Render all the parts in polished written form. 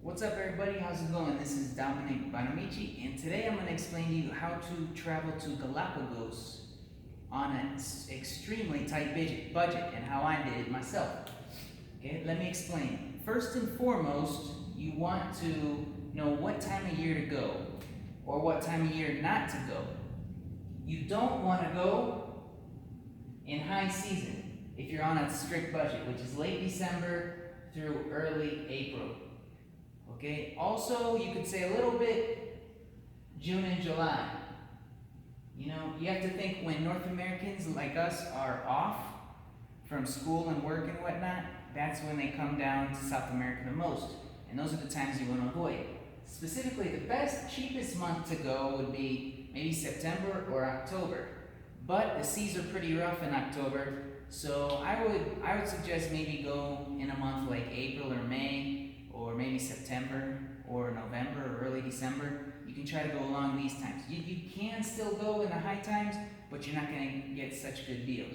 What's up, everybody? How's it going? This is Dominic Bonamici, and today I'm going to explain to you how to travel to Galapagos on an extremely tight budget and how I did it myself. Okay, let me explain. First and foremost, you want to know what time of year to go or what time of year not to go. You don't want to go in high season if you're on a strict budget, which is late December through early April. Okay, also you could say a little bit June and July. You know, you have to think when North Americans like us are off from school and work and whatnot, that's when they come down to South America the most. And those are the times you want to avoid. Specifically, the best, cheapest month to go would be maybe September or October. But the seas are pretty rough in October, so I would suggest maybe go in a month like April or May, or maybe September or November or early December. You can try to go along these times. You can still go in the high times, but you're not going to get such good deals.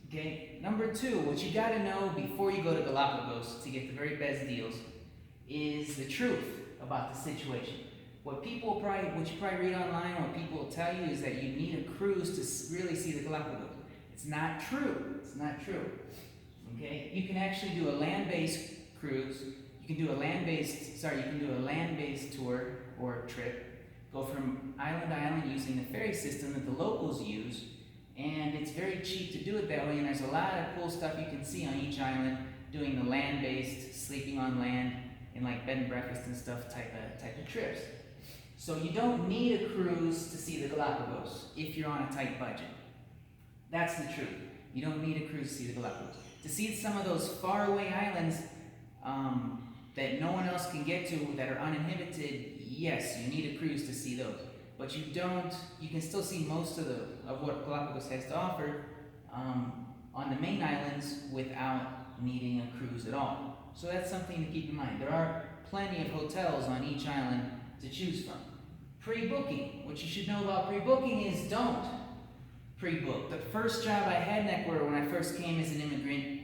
Okay. Number two, what you got to know before you go to Galapagos to get the very best deals is the truth about the situation. What you probably read online, what people will tell you is that you need a cruise to really see the Galapagos. It's not true. It's not true. Okay. You can actually do a land-based cruise. You can do a land-based tour or trip. Go from island to island using the ferry system that the locals use, and it's very cheap to do it that way. And there's a lot of cool stuff you can see on each island. Doing the land-based, sleeping on land, in like bed and breakfast and stuff type of trips. So you don't need a cruise to see the Galapagos if you're on a tight budget. That's the truth. You don't need a cruise to see the Galapagos. To see some of those faraway islands that no one else can get to that are uninhibited, yes, you need a cruise to see those. But you can still see most of what Galapagos has to offer on the main islands without needing a cruise at all. So that's something to keep in mind. There are plenty of hotels on each island to choose from. Pre-booking. What you should know about pre-booking is don't pre-book. The first job I had in Ecuador when I first came as an immigrant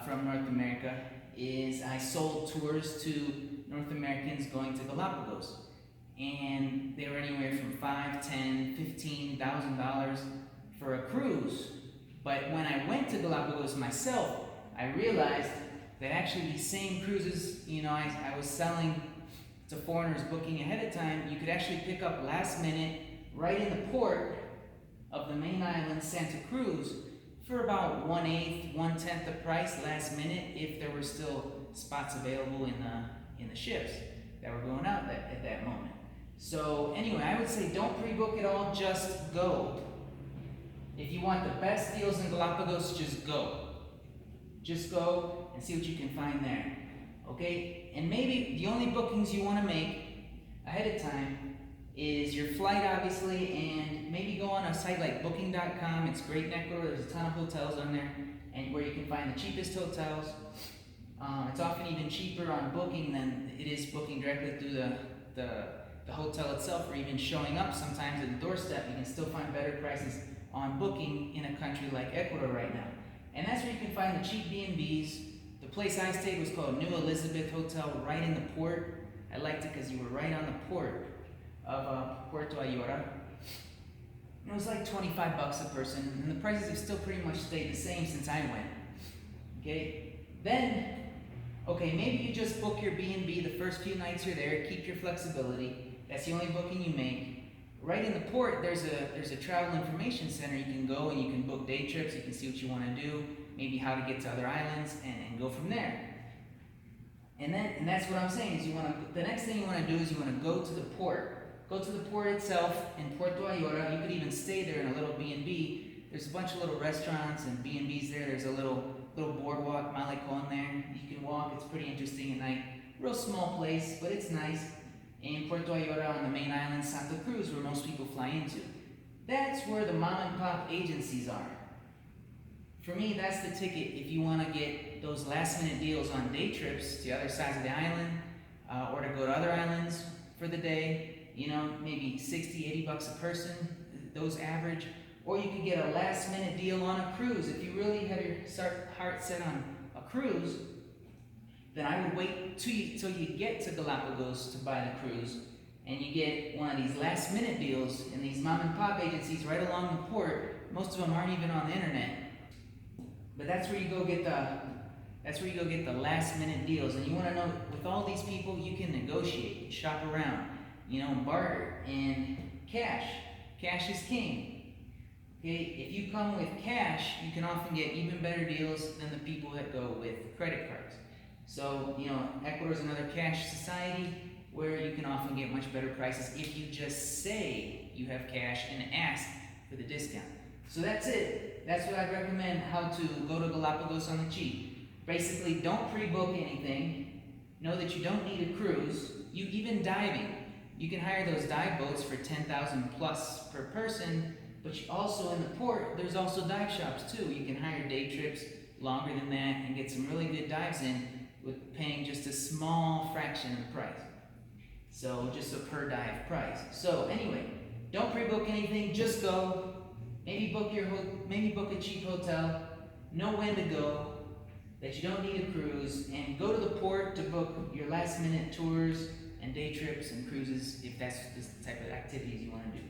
from North America is I sold tours to North Americans going to Galapagos. And they were anywhere from $5, $10, $15,000 for a cruise. But when I went to Galapagos myself, I realized that actually these same cruises, I was selling to foreigners booking ahead of time, you could actually pick up last minute right in the port of the main island, Santa Cruz, for about 1/8, 1/10 the price last minute if there were still spots available in the ships that were going out at that moment. So anyway, I would say don't pre-book it all, just go. If you want the best deals in Galapagos, just go. Just go and see what you can find there. Okay? And maybe the only bookings you want to make ahead of time is your flight, obviously, and maybe go on a site like booking.com. It's great in Ecuador. There's a ton of hotels on there, and where you can find the cheapest hotels. It's often even cheaper on booking than it is booking directly through the hotel itself, or even showing up sometimes at the doorstep. You can still find better prices on booking in a country like Ecuador right now. And that's where you can find the cheap B&Bs. The place I stayed was called New Elizabeth Hotel, right in the port. I liked it because you were right on the port of Puerto Ayora. And it was like $25 a person, and the prices have still pretty much stayed the same since I went. Okay, then, maybe you just book your B&B the first few nights you're there, keep your flexibility. That's the only booking you make. Right in the port, there's a travel information center. You can go and you can book day trips. You can see what you want to do, maybe how to get to other islands, and go from there. And that's what I'm saying is the next thing you want to do is you want to go to the port. Go to the port itself in Puerto Ayora. You could even stay there in a little B&B. There's a bunch of little restaurants and B&Bs there. There's a little boardwalk, Malecon there. You can walk. It's pretty interesting at night. Real small place, but it's nice. In Puerto Ayora on the main island, Santa Cruz, where most people fly into. That's where the mom and pop agencies are. For me, that's the ticket if you want to get those last minute deals on day trips to other sides of the island, or to go to other islands for the day. Maybe $60, $80 a person, those average. Or you could get a last minute deal on a cruise. If you really have your heart set on a cruise, then I would wait till you get to Galapagos to buy the cruise, and you get one of these last minute deals and these mom and pop agencies right along the port. Most of them aren't even on the internet, but that's where you go get the last minute deals. And you want to know, with all these people, you can negotiate, shop around, barter, and cash. Cash is king. Okay, if you come with cash, you can often get even better deals than the people that go with credit cards. So, Ecuador is another cash society where you can often get much better prices if you just say you have cash and ask for the discount. So that's it. That's what I'd recommend, how to go to Galapagos on the cheap. Basically, don't pre-book anything. Know that you don't need a cruise. Even diving. You can hire those dive boats for $10,000 plus per person, but also in the port, there's also dive shops too. You can hire day trips longer than that and get some really good dives in with paying just a small fraction of the price. So just a per dive price. So anyway, don't pre-book anything, just go. Maybe book a cheap hotel, know when to go, that you don't need a cruise, and go to the port to book your last minute tours and day trips and cruises if that's the type of activities you want to do.